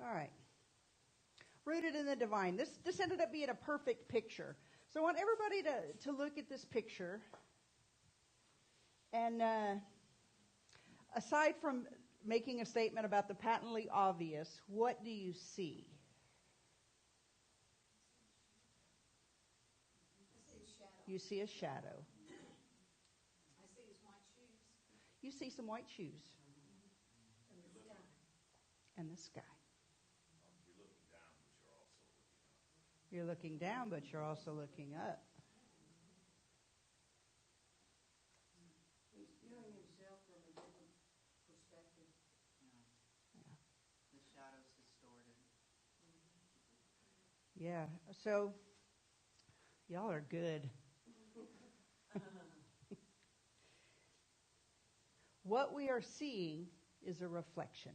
All right. Rooted in the divine. This ended up being a perfect picture. So I want everybody to look at this picture. And aside from making a statement about the patently obvious, what do you see? You see a shadow. I see his white shoes. You see some white shoes. And the sky. And the sky. You're looking down, but you're also looking up. You're looking down, but you're also looking up. He's viewing himself from a different perspective. Yeah. The shadow's distorted. Yeah. So, y'all are good. What we are seeing is a reflection.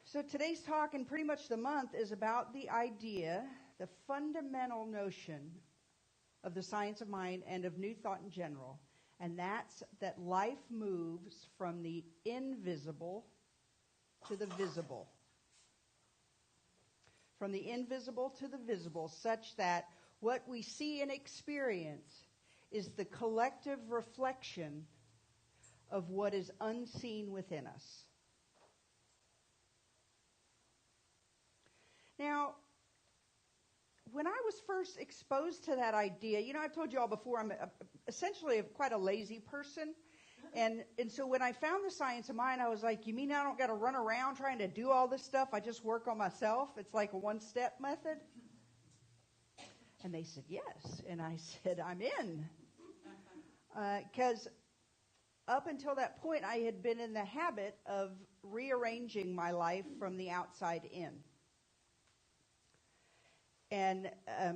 So today's talk and pretty much the month is about the idea, the fundamental notion of the science of mind and of New Thought in general, and that's that life moves from the invisible to the visible. From the invisible to the visible, such that what we see and experience is the collective reflection of what is unseen within us. Now, when I was first exposed to that idea, I've told you all before, I'm essentially quite a lazy person. And so when I found the science of mind, I was like, you mean I don't got to run around trying to do all this stuff? I just work on myself? It's like a one-step method? And they said, yes. And I said, I'm in. Because up until that point, I had been in the habit of rearranging my life from the outside in. And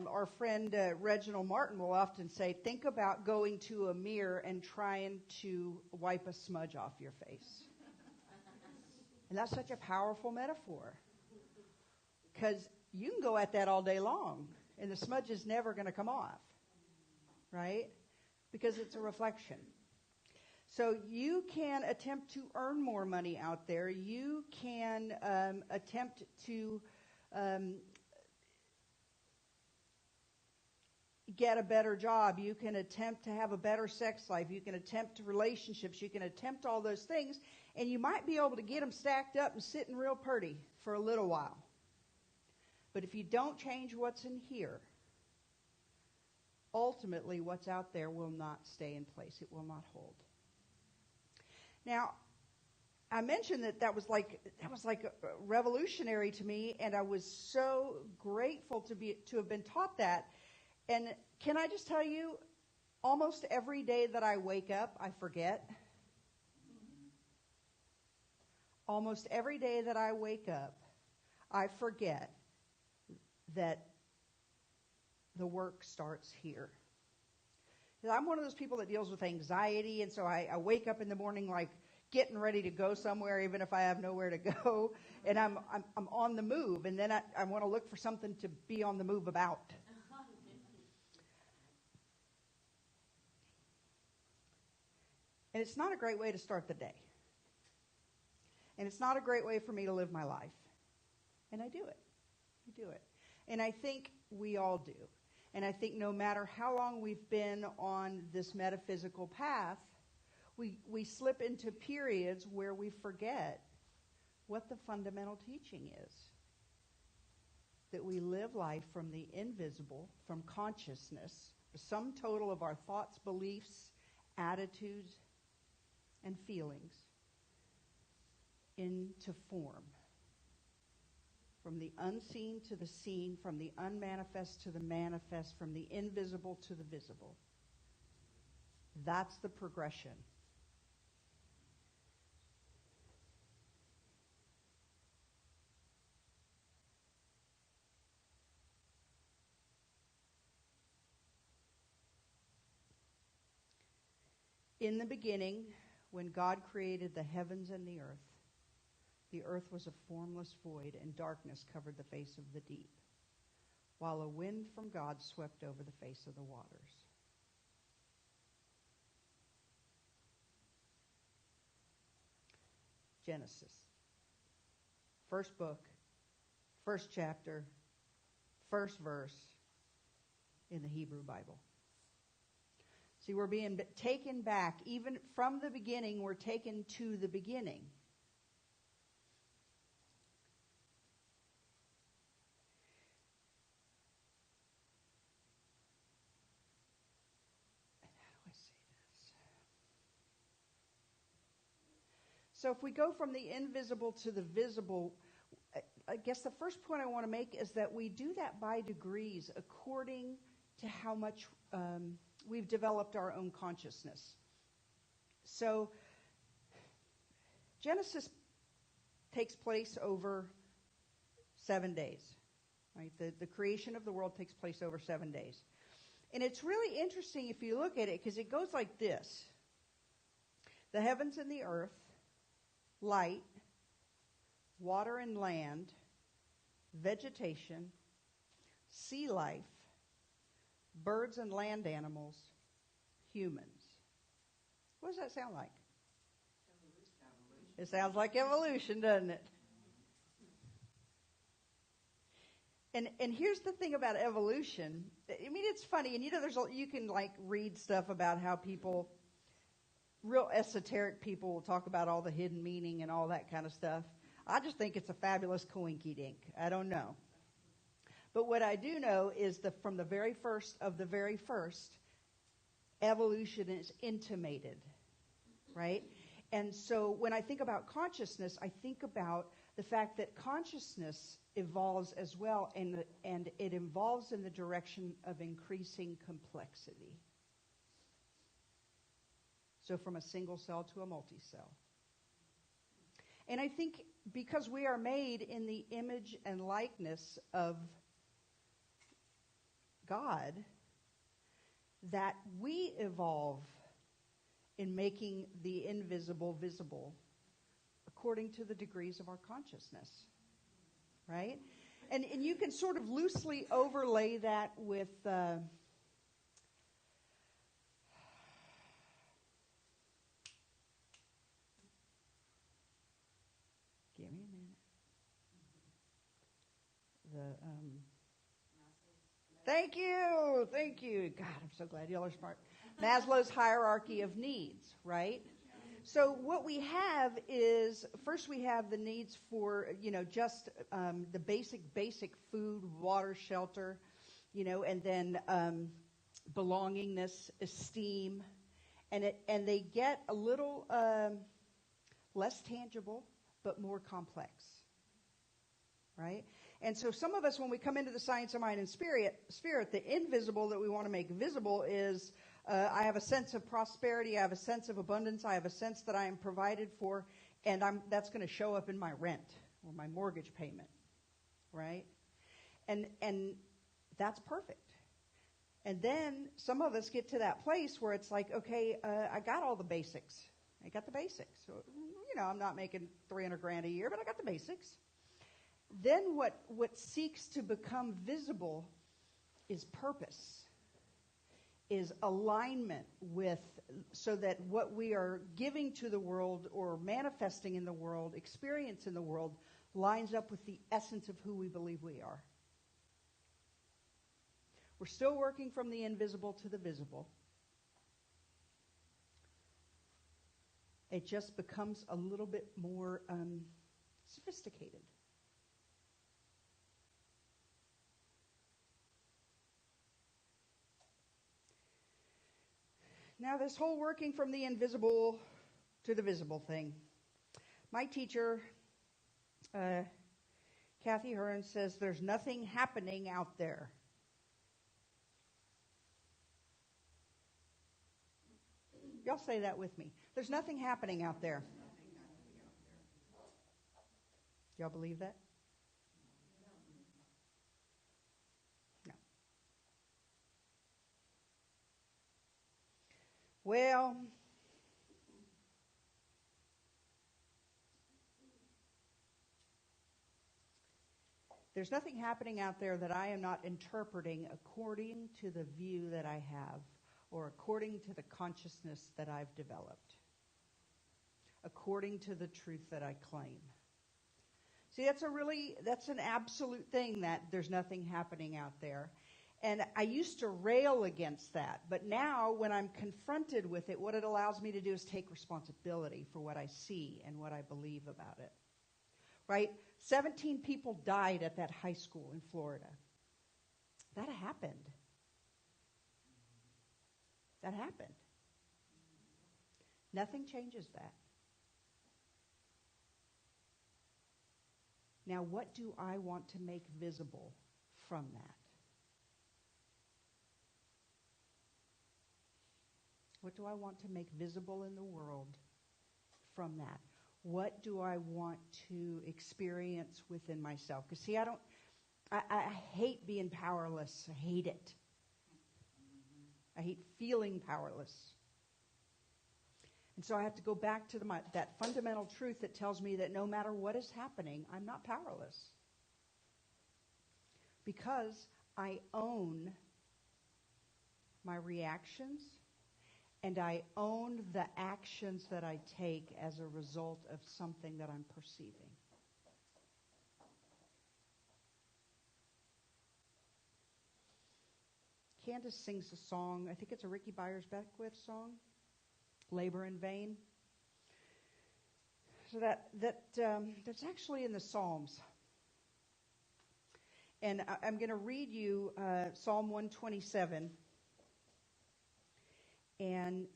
our friend Reginald Martin will often say, think about going to a mirror and trying to wipe a smudge off your face. And that's such a powerful metaphor. Because you can go at that all day long, and the smudge is never going to come off. Right? Because it's a reflection. So you can attempt to earn more money out there. You can attempt to get a better job. You can attempt to have a better sex life. You can attempt relationships. You can attempt all those things. And you might be able to get them stacked up and sitting real pretty for a little while. But if you don't change what's in here, ultimately what's out there will not stay in place. It will not hold. Now, I mentioned that was like revolutionary to me, and I was so grateful to have been taught that. And can I just tell you, almost every day that I wake up, I forget. Almost every day that I wake up, I forget that the work starts here. I'm one of those people that deals with anxiety, and so I wake up in the morning like getting ready to go somewhere, even if I have nowhere to go, and I'm on the move, and then I want to look for something to be on the move about. And it's not a great way to start the day. And it's not a great way for me to live my life. And I do it. I do it. And I think we all do. And I think no matter how long we've been on this metaphysical path, we slip into periods where we forget what the fundamental teaching is. That we live life from the invisible, from consciousness, the sum total of our thoughts, beliefs, attitudes, and feelings, into form. From the unseen to the seen, from the unmanifest to the manifest, from the invisible to the visible. That's the progression. In the beginning, when God created the heavens and the earth was a formless void, and darkness covered the face of the deep, while a wind from God swept over the face of the waters. Genesis. First book, first chapter, first verse in the Hebrew Bible. See, we're being taken back. Even from the beginning, we're taken to the beginning. How do I say this? So if we go from the invisible to the visible, I guess the first point I want to make is that we do that by degrees according to how much we've developed our own consciousness. So Genesis takes place over 7 days. Right? The creation of the world takes place over 7 days. And it's really interesting if you look at it, because it goes like this. The heavens and the earth, light, water and land, vegetation, sea life, birds and land animals, humans. What does that sound like? Evolution. It sounds like evolution, doesn't it? And here's the thing about evolution. I mean, it's funny, and you can like read stuff about how people, real esoteric people, will talk about all the hidden meaning and all that kind of stuff. I just think it's a fabulous coinky-dink. I don't know. But what I do know is that from the very first of the very first, evolution is intimated, right? And so when I think about consciousness, I think about the fact that consciousness evolves as well, and it evolves in the direction of increasing complexity. So from a single cell to a multi-cell. And I think because we are made in the image and likeness of God, that we evolve in making the invisible visible according to the degrees of our consciousness, right? And you can sort of loosely overlay that with give me a minute. Thank you. God, I'm so glad y'all are smart. Maslow's hierarchy of needs, right? So what we have is, first we have the needs for, just the basic food, water, shelter, and then belongingness, esteem, and they get a little less tangible, but more complex, right? And so some of us, when we come into the science of mind and spirit, the invisible that we want to make visible is, I have a sense of prosperity, I have a sense of abundance, I have a sense that I am provided for, and that's going to show up in my rent or my mortgage payment, right? And that's perfect. And then some of us get to that place where it's like, okay, I got all the basics. I got the basics. So, I'm not making $300,000 a year, but I got the basics. Then what seeks to become visible is purpose, is alignment with, so that what we are giving to the world or manifesting in the world, experience in the world, lines up with the essence of who we believe we are. We're still working from the invisible to the visible. It just becomes a little bit more sophisticated. Now, this whole working from the invisible to the visible thing. My teacher, Kathy Hearn, says there's nothing happening out there. Y'all say that with me. There's nothing happening out there. Y'all believe that? No. Well, there's nothing happening out there that I am not interpreting according to the view that I have or according to the consciousness that I've developed. according to the truth that I claim. See, that's an absolute thing, that there's nothing happening out there. And I used to rail against that, but now when I'm confronted with it, what it allows me to do is take responsibility for what I see and what I believe about it. Right? 17 people died at that high school in Florida. That happened. That happened. Nothing changes that. Now, what do I want to make visible from that? What do I want to make visible in the world from that? What do I want to experience within myself? Because see, I hate being powerless. I hate it. I hate feeling powerless. And so I have to go back to that fundamental truth that tells me that no matter what is happening, I'm not powerless. Because I own my reactions, and I own the actions that I take as a result of something that I'm perceiving. Candace sings a song, I think it's a Ricky Byers-Beckwith song, Labor in Vain. So that's actually in the Psalms. And I'm going to read you Psalm 127. And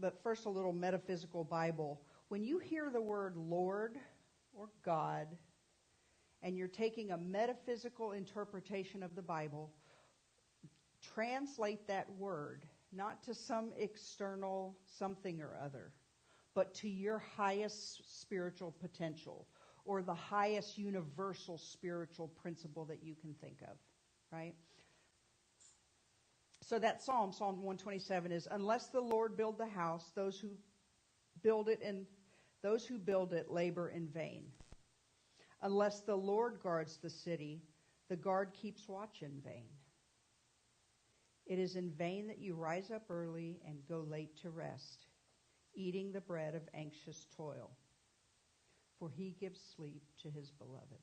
but first, a little metaphysical Bible. When you hear the word Lord or God, and you're taking a metaphysical interpretation of the Bible, translate that word not to some external something or other, but to your highest spiritual potential, or the highest universal spiritual principle that you can think of, right? So that Psalm 127 is, unless the Lord build the house, those who build it labor in vain. Unless the Lord guards the city, the guard keeps watch in vain. It is in vain that you rise up early and go late to rest, eating the bread of anxious toil, for he gives sleep to his beloved.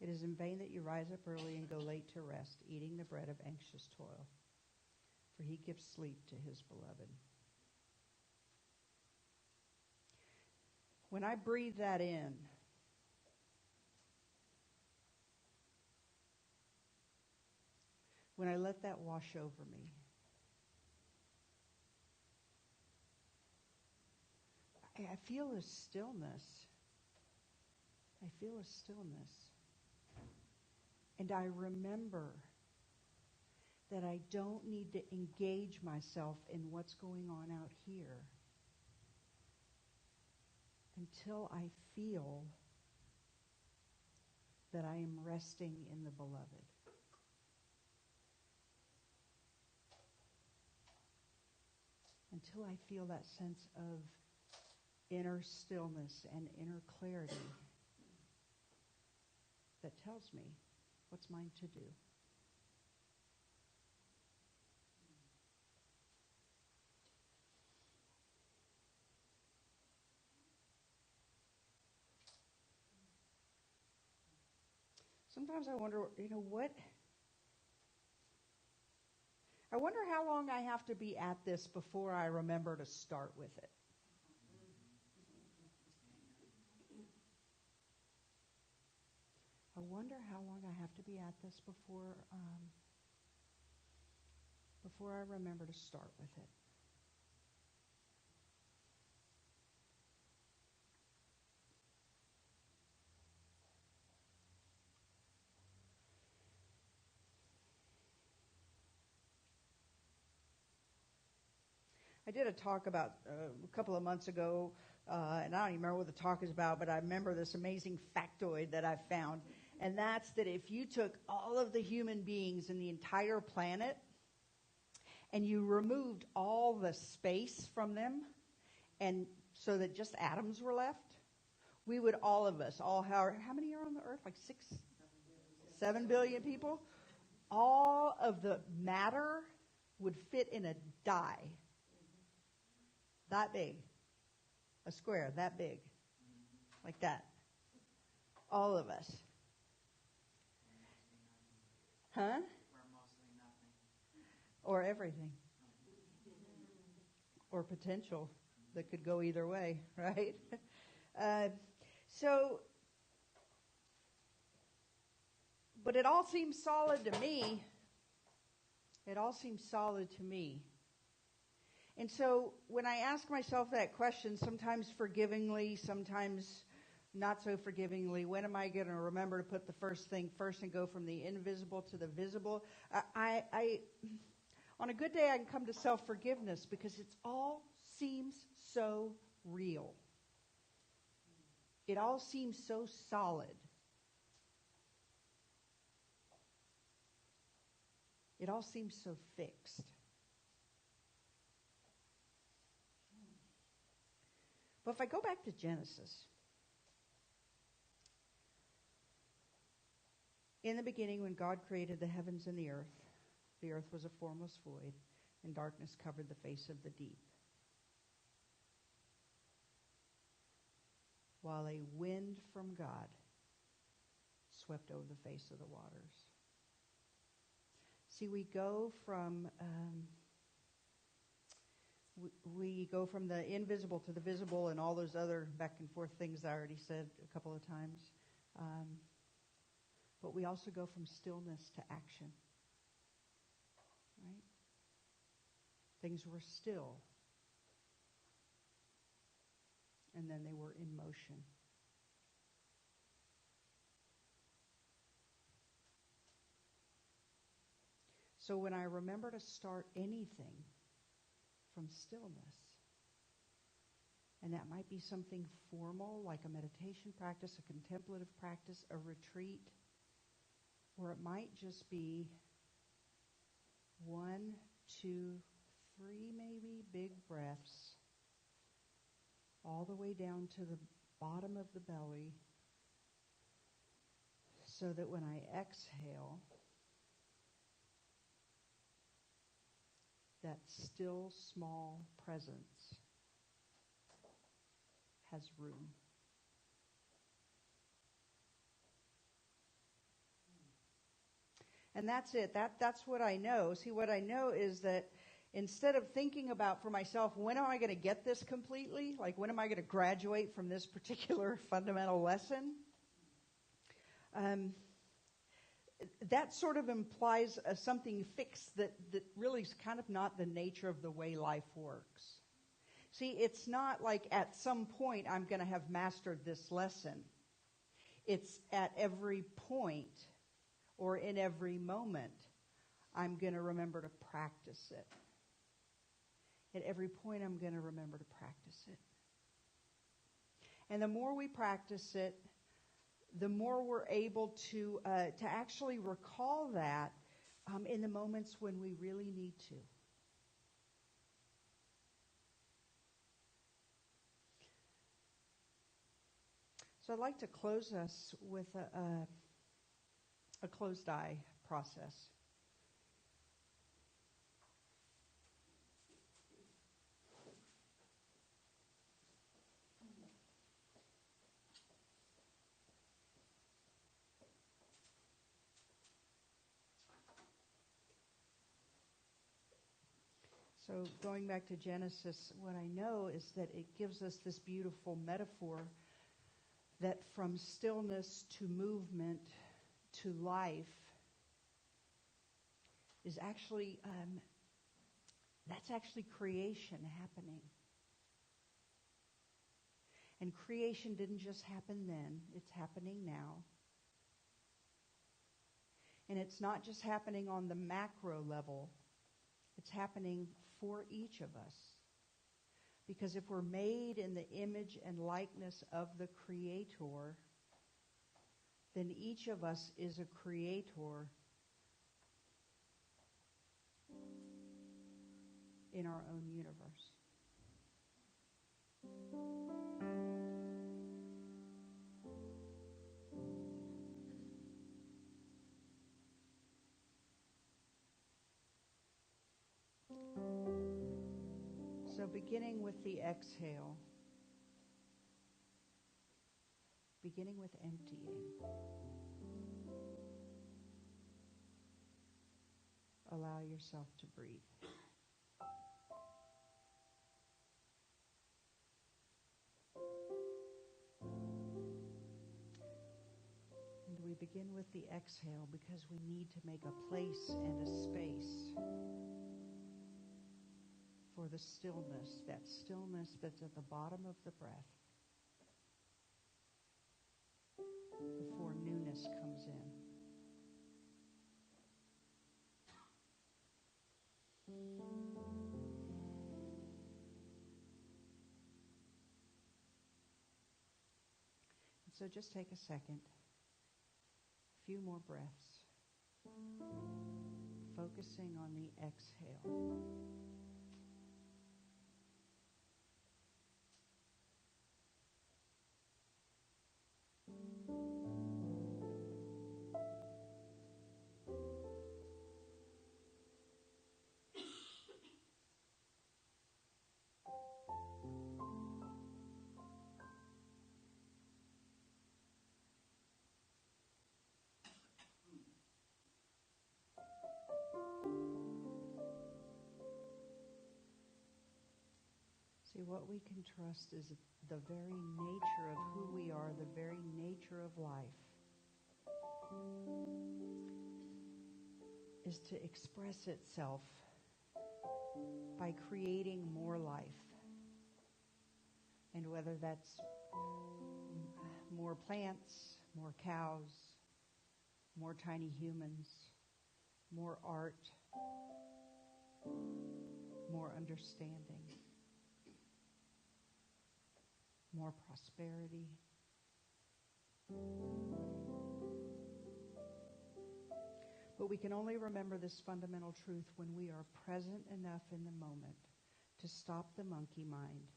It is in vain that you rise up early and go late to rest, eating the bread of anxious toil, for he gives sleep to his beloved. When I breathe that in, when I let that wash over me, I feel a stillness. I feel a stillness. And I remember that I don't need to engage myself in what's going on out here until I feel that I am resting in the beloved. Until I feel that sense of inner stillness and inner clarity that tells me what's mine to do. Sometimes I wonder, I wonder how long I have to be at this before I remember to start with it. I wonder how long I have to be at this before I remember to start with it. I did a talk about a couple of months ago, and I don't even remember what the talk is about, but I remember this amazing factoid that I found, and that's that if you took all of the human beings in the entire planet and you removed all the space from them, and so that just atoms were left, we would all of us, how many are on the earth? Like 7 billion people? All of the matter would fit in a die that big, a square that big, like that. All of us. Huh? Or mostly nothing. Or everything. Or potential that could go either way, right? But it all seems solid to me. It all seems solid to me. And so when I ask myself that question, sometimes forgivingly, sometimes not so forgivingly, when am I going to remember to put the first thing first and go from the invisible to the visible? I on a good day, I can come to self-forgiveness because it all seems so real. It all seems so solid. It all seems so fixed. But if I go back to Genesis, in the beginning when God created the heavens and the earth was a formless void, and darkness covered the face of the deep, while a wind from God swept over the face of the waters. See, we go from the invisible to the visible and all those other back and forth things I already said a couple of times. But we also go from stillness to action. Right? Things were still. And then they were in motion. So when I remember to start anything from stillness, and that might be something formal like a meditation practice, a contemplative practice, a retreat, or it might just be 1, 2, 3 maybe big breaths all the way down to the bottom of the belly, so that when I exhale, that still small presence has room. And that's it. That's what I know. See, what I know is that instead of thinking about for myself, when am I going to get this completely? Like, when am I going to graduate from this particular fundamental lesson? That sort of implies something fixed that really is kind of not the nature of the way life works. See, it's not like at some point I'm going to have mastered this lesson. It's at every point or in every moment I'm going to remember to practice it. At every point I'm going to remember to practice it. And the more we practice it, the more we're able to actually recall that in the moments when we really need to. So I'd like to close us with a closed eye process. So going back to Genesis, what I know is that it gives us this beautiful metaphor that from stillness to movement to life is actually, that's actually creation happening. And creation didn't just happen then, it's happening now. And it's not just happening on the macro level, it's happening for each of us. Because if we're made in the image and likeness of the Creator, then each of us is a creator in our own universe. So beginning with the exhale, beginning with emptying, allow yourself to breathe. And we begin with the exhale because we need to make a place and a space for the stillness that's at the bottom of the breath before newness comes in. And so just take a second, a few more breaths, focusing on the exhale. See, what we can trust is the very nature of who we are, the very nature of life, is to express itself by creating more life. And whether that's more plants, more cows, more tiny humans, more art, more understanding, more prosperity. But we can only remember this fundamental truth when we are present enough in the moment to stop the monkey mind,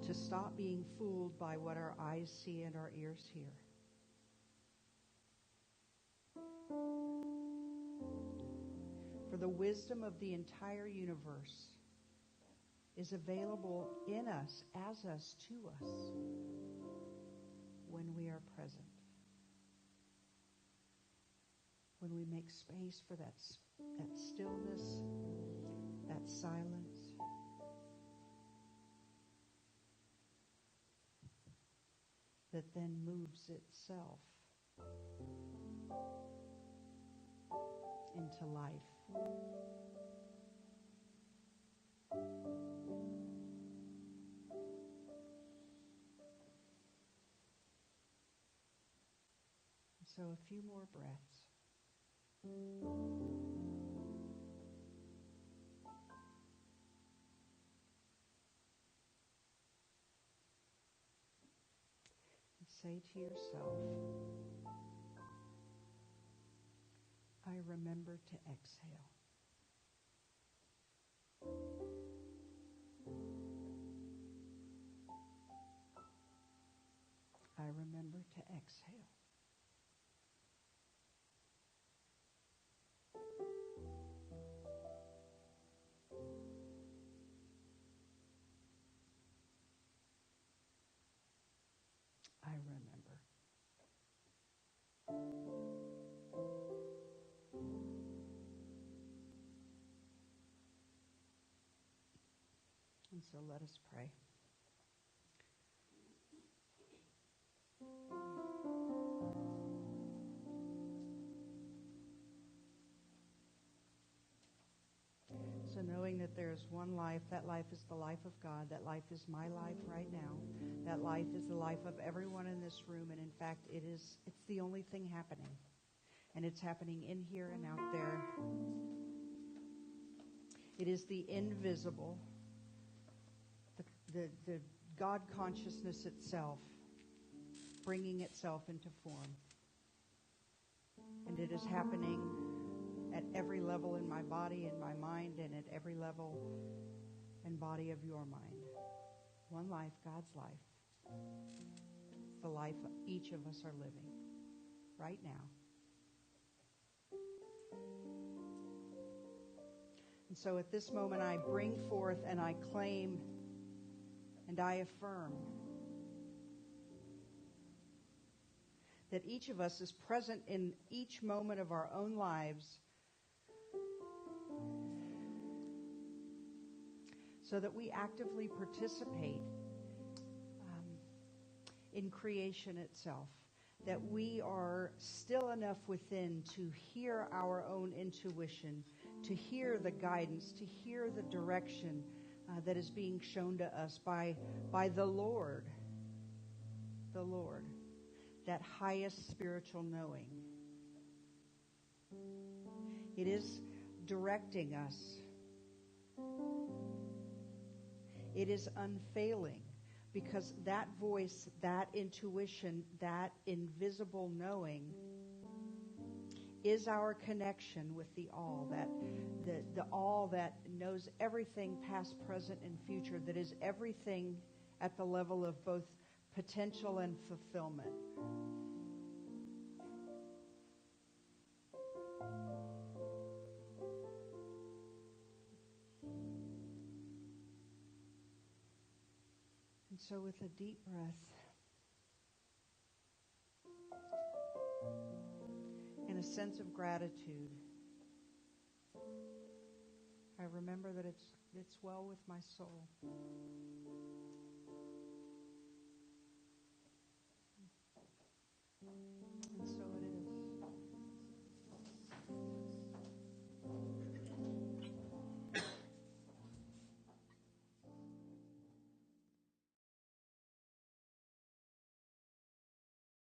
to stop being fooled by what our eyes see and our ears hear. For the wisdom of the entire universe is available in us, as us, to us, when we are present. When we make space for that stillness, that silence. That then moves itself into life. So a few more breaths. And say to yourself, I remember to exhale. I remember to exhale. I remember. And so let us pray. So knowing that there is one life, that life is the life of God, that life is my life right now, that life is the life of everyone in this room, and in fact it's the only thing happening. And it's happening in here and out there. It is the invisible, the God consciousness itself, bringing itself into form. And it is happening at every level in my body, in my mind, and at every level and body of your mind. One life, God's life. It's the life each of us are living right now. And so at this moment, I bring forth and I claim and I affirm that each of us is present in each moment of our own lives so that we actively participate in creation itself, that we are still enough within to hear our own intuition, to hear the guidance, to hear the direction that is being shown to us by the Lord, that highest spiritual knowing. It is directing us. It is unfailing, because that voice, that intuition, that invisible knowing is our connection with the all, that the all that knows everything past, present, and future, that is everything at the level of both potential and fulfillment. And so with a deep breath and a sense of gratitude, I remember that it's well with my soul.